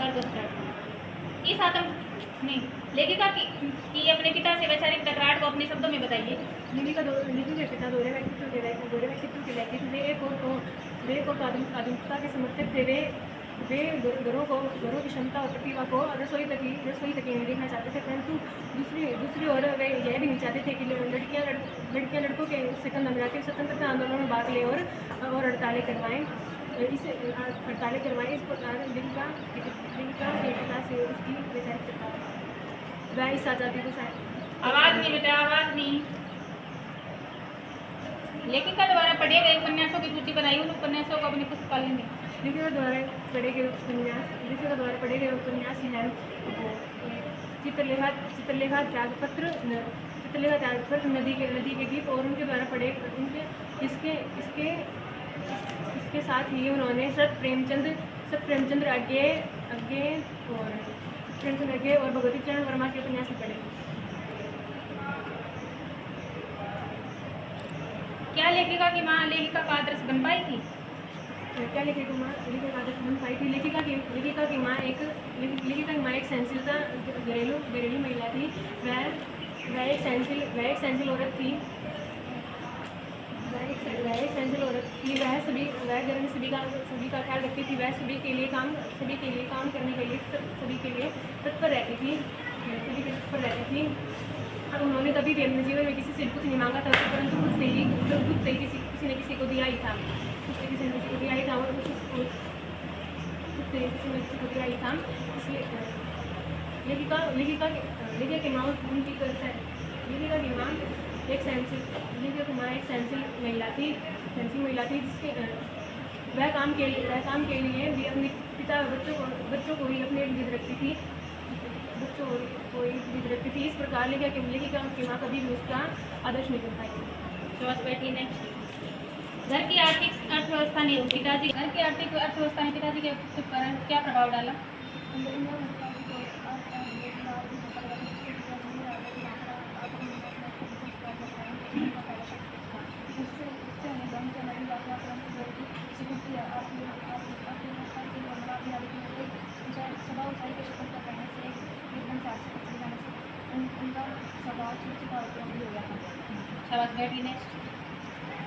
कर दो स्टार्ट। इस आत्म नहीं लेखिका की अपने पिता से वैचारिक टकरार को अपने शब्दों में बताइए। लेखिका के पिता दोहरे व्यक्तित्व के लैकिक वे एक और आधुनिकता के समर्थक थे। वे घरों की क्षमता और प्रतिभा को रसोई तक ही नहीं देखना चाहते थे, परंतु दूसरी ओर वे यह भी नहीं चाहते थे कि लड़कियां लड़कों के सेकंड अनुराग स्वतंत्रता आंदोलन में भाग लें और हड़तालें करवाएं। इस प्रकार लेखिका के पिता से उसकी वैचारिक टकरार वह इस आज़ादी को आवाज नहीं बेटा, आवाज नहीं। लेखिका द्वारा पढ़े गए उपन्यासों की सूची बनाई। उन उपन्यासों को अपनी पुस्तकालय में लेखिका द्वारा पढ़े गए उपन्यास हैं चित्रलेखा त्यागपत्र, नदी के गीत और उनके द्वारा पढ़े इसके साथ ही उन्होंने सत प्रेमचंद्र आगे और भगवती चरण वर्मा के उपन्यास भी पढ़े। क्या लेखिका की माँ लेखिका का आदर्श बन पाई थी? क्या लेखिका का आदर्श बन पाई थी? लेखिका की माँ एक सहनशीलता घरेलू महिला थी। वह एक सहनशील औरत थी। वह घर में सभी का ख्याल रखती थी। वह सभी के लिए काम करने के लिए सभी के लिए तत्पर रहती थी। और उन्होंने कभी भी अपने जीवन में किसी से कुछ नहीं मांगा था, परंतु खुद से ही किसी ने किसी को दिया ही था। और इसलिए लेखिका की माँ एक सहनशील महिला थी जिसके वह काम के लिए भी अपने पिता और बच्चों को ही अपने लिए रखती थी। इस प्रकार लेखिका की माँ कभी भी उसका आदर्श नहीं बन पाई। सुभाष बैठी ने घर की आर्थिक अर्थव्यवस्था ने पिताजी के पर क्या प्रभाव डाला? शाबाश बैठी ने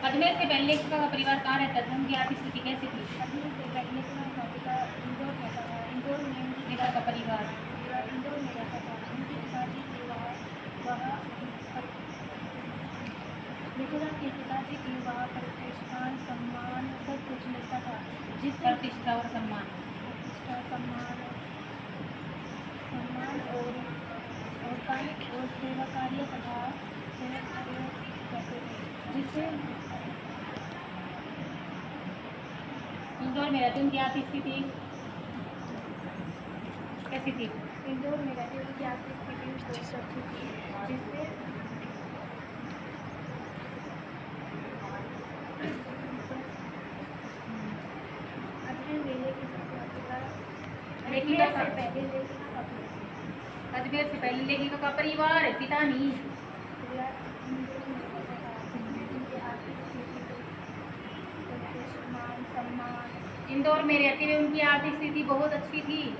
अजमेर से पहले लेखिका का परिवार कहाँ रहता था? उनकी आर्थिक स्थिति कैसी थी? अजमेर से पहले इंदौर में पिता का परिवार इंदौर में रहता था। उनके पिताजी के पिताजी की वहाँ प्रतिष्ठान सम्मान सब कुछ मिलता था, जिससे प्रतिष्ठा और सम्मान और सेवा कार्य तथा जिससे इंदौर में रहती उनकी आर्थिक स्थिति कैसी थी? इंदौर में रहती उनकी आर्थिक स्थिति बहुत अच्छी थी, जिससे अजमेर से पहले लेखिका का परिवार पिता नहीं। इंदौर में रहते हुए उनकी आर्थिक स्थिति बहुत अच्छी थी।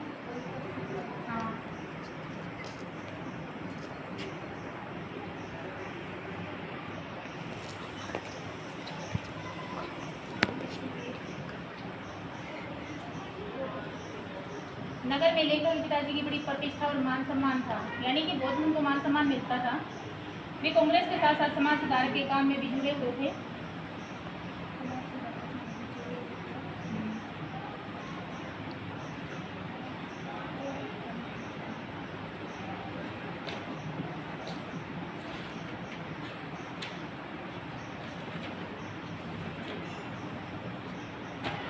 हाँ नगर में लेखक के पिताजी की बड़ी प्रतिष्ठा और मान सम्मान था, यानी कि बहुत उनको मान सम्मान मिलता था। वे कांग्रेस के साथ साथ समाज सुधार के काम में भी जुड़े हुए थे।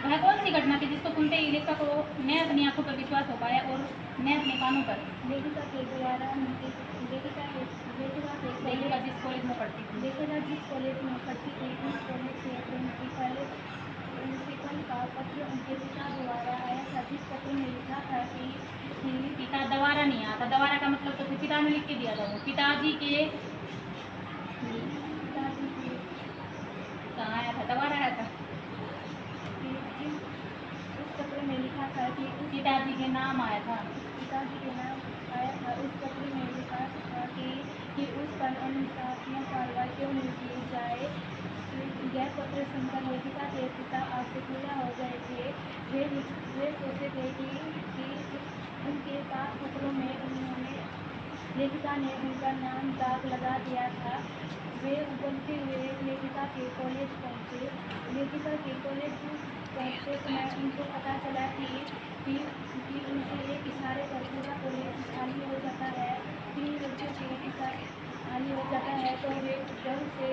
वह कौन सी घटना थी जिसको सुनते ही लेखिका को न अपनी आंखों पर विश्वास हो पाया और न अपने कानों पर? लेखिका के द्वारा लेखिका जिस कॉलेज में पढ़ती थी उस कॉलेज से प्रिंसिपल का पत्र उनके पिता द्वारा आया था, जिस पत्र में लिखा था कि पिता द्वारा नहीं आता, द्वारा का मतलब तो पिता ने लिख के दिया था। वो पिताजी के कहाँ आया था? द्वारा आया था। उस पत्र में लिखा था कि पिताजी के नाम आया था? पिताजी के नाम आया था। उस पत्र में लिखा था कि उस पर अनुशासनात्मक कार्रवाई क्यों नहीं की जाए। यह पत्र सुनकर लेखिका के पिता आपसे खुला हो गए थे। वे सोचते थे कि उनके 5 पत्रों में उन्होंने लेखिका ने उनका नाम दाग लगा दिया था। वे उबलते हुए लेखिका के कॉलेज पहुँचे। लेखिका के कॉलेज पहुँचते समय उनको पता चला कि उनके एक इशारे पर पूरा कॉलेज खाली हो जाता है। 3 लड़कियों के इशारे खाली हो जाता है तो वे डर से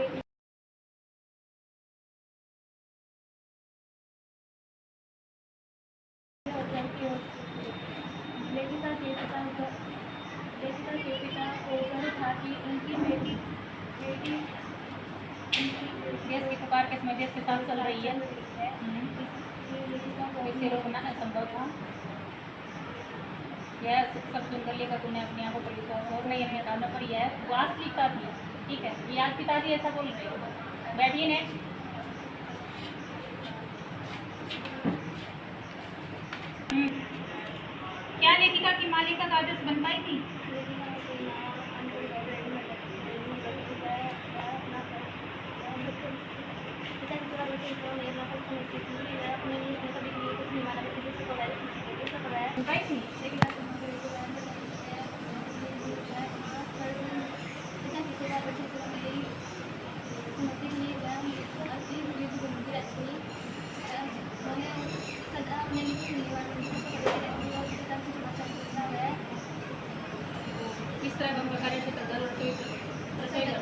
लेखिका के पिता को डर था कि उनकी बेटी देश की पुकार के समय देश के साथ चल रही है, इसलिए लेखिका को इसे रोकना असंभव था। यह सब सुनकर लेकर तूने अपनी आंखों पर विश्वास और नहीं अपने कानों पर यह वास्तविकता थी। ठीक है, ये आज पिताजी ऐसा बोल रहे हो। बैठिए नेक्स्ट। क्या लेखिका की मालिका का आदेश बन पाई थी? बन पाई थी? किस तरह का उनका कार्य क्षेत्र था? रसोई घर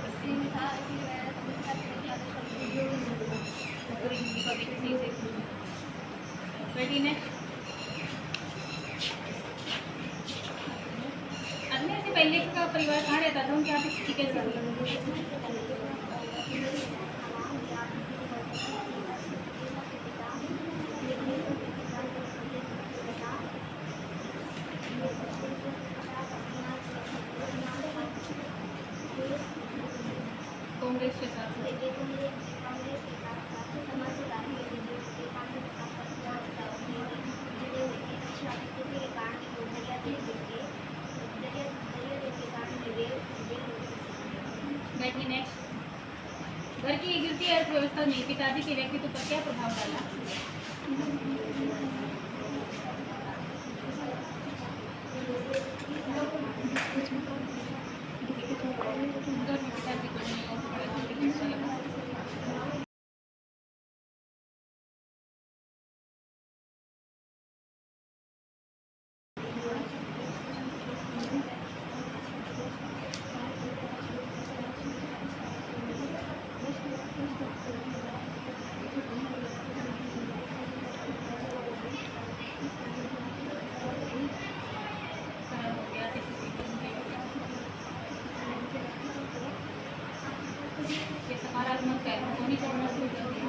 बैठिए नेक्स्ट। अन्य से पहले का परिवार कहाँ रहता था? उनके यहाँ पे स्थिति कैसी थी? कांग्रेस के साथ बैठिए नेक्स्ट। घर की गिरती अर्थव्यवस्था ने पिताजी के व्यक्तित्व पर क्या प्रभाव डाला? पिताजी को सकारात्मक है होनी करना शुरू कर दिया।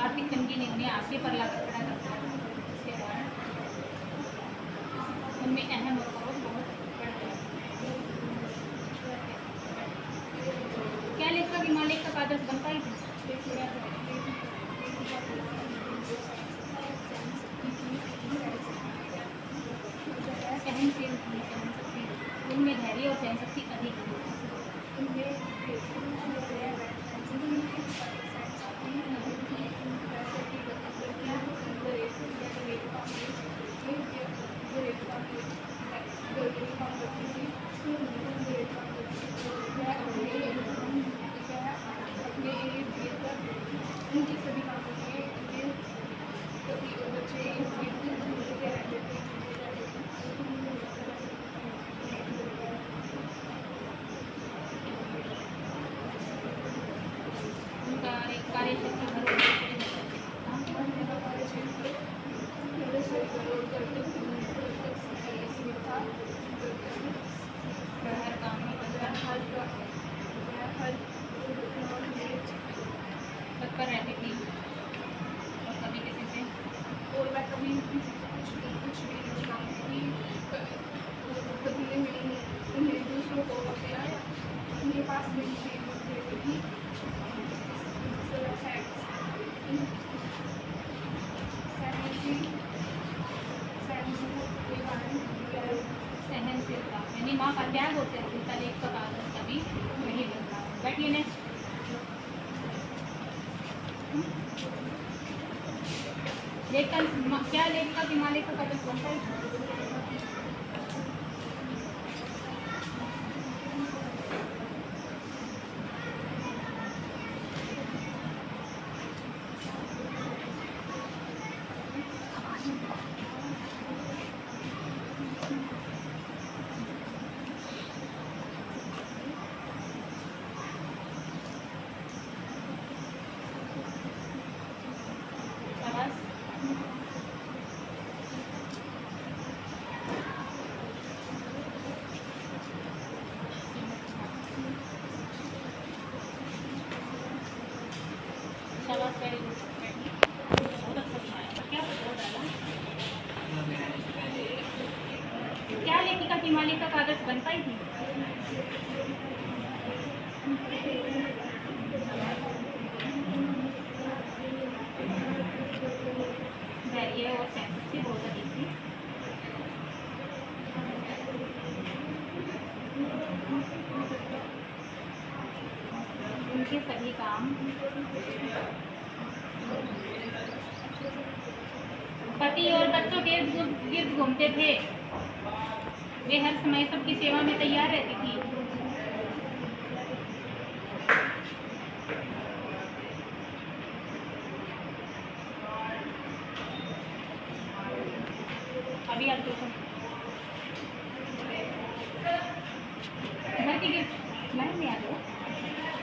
आर्थिक तंगी ने उन्हें आगे पर लाकर खड़ा कर दिया। इसके कारण उनमें अहम और बहुत बढ़ गया। क्या लेखिका की मालिक का आदर्श बन पाई थी? सहनशील थी, उनमें धैर्य और सहनशक्ति अधिक थी। माँ का त्याग और सहनशीलता लेख का कागज कभी नहीं बनता। बैठिए नेक्स्ट। लेखन क्या लेख का हिमालय का कागज बनता है? क्या लेखिका हिमालय का कागज बन पाई थी? धैर्य और सहनशील हो सकती थी। उनके सभी काम पति और बच्चों के गिर्द घूमते थे। वे हर समय सबकी सेवा में तैयार रहती थी। अभी आप देखो,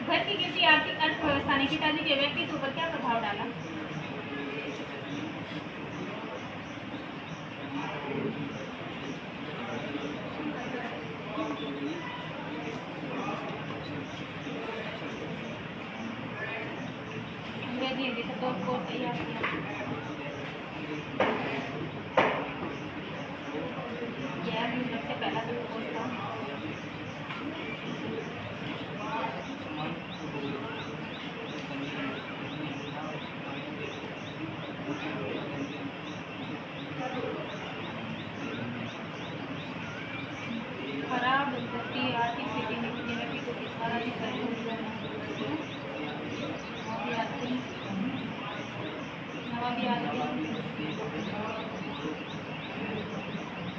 घर की गिरती आर्थिक अर्थव्यवस्था ने पिताजी के व्यक्तित्व पर क्या प्रभाव डाला? अंग्रेजी हिंदी से तो कोर्स तैयार किया। सबसे पहला तो कोर्स था। खराब स्थिति आर्थिक स्थिति में किसी व्यक्ति को किस तरह की परेशानी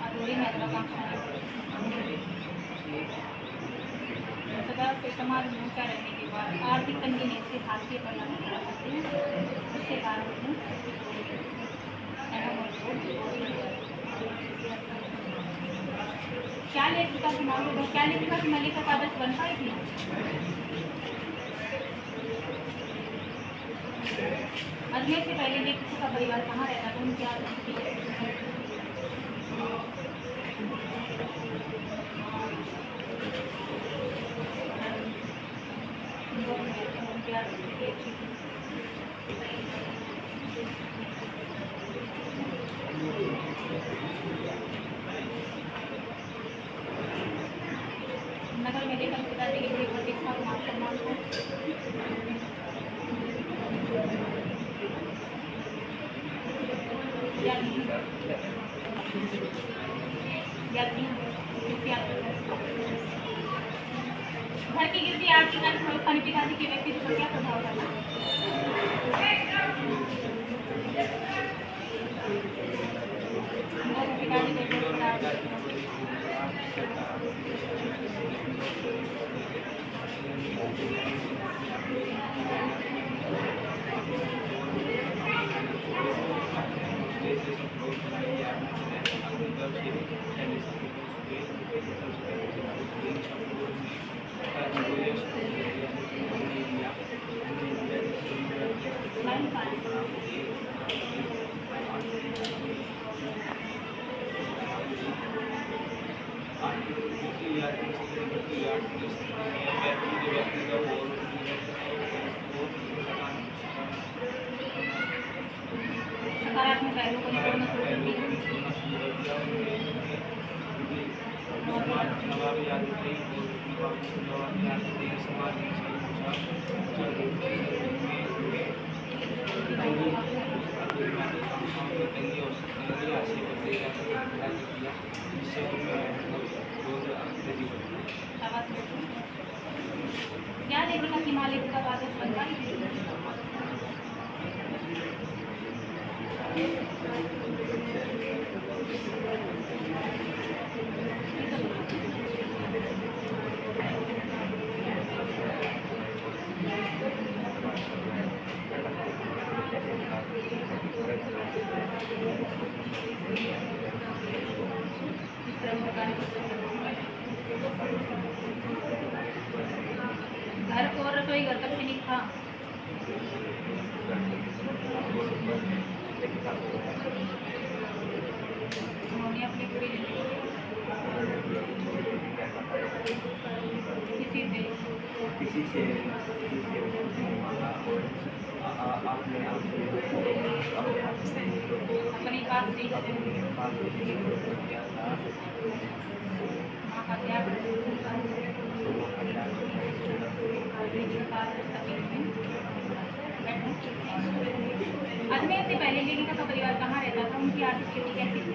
अधूरी महत्वाकांक्षा सदा से समाज में ऊंचा रहने के बाद आर्थिक तंगी ने इसे हाशिए पर लाने की करते हैं। उसके कारण क्या लेखिका हिमालय का कागज बन पाई थी? अजमेर से पहले लेखिका का परिवार कहाँ रहता था? उनकी नगर में लेकर पिताजी के लिए प्रतिष्ठा मान सम्मान को घर की गिरती आर्थिक अर्थव्यवस्था ने पिताजी के व्यक्तित्व पर क्या प्रभाव डाला? सकारात्मक पहलू को निकालना शुरू कर दिया। देखना कि मालिक का आदेश बनता ही घर और रसोई घर तक सीमित था। उन्होंने अपनी पूरी जिंदगी किसी से अपनी बात नहीं माँ का त्याग अजमेर से पहले लेखिका का परिवार कहाँ रहता था, उनकी आर्थिक स्थिति कैसी थी?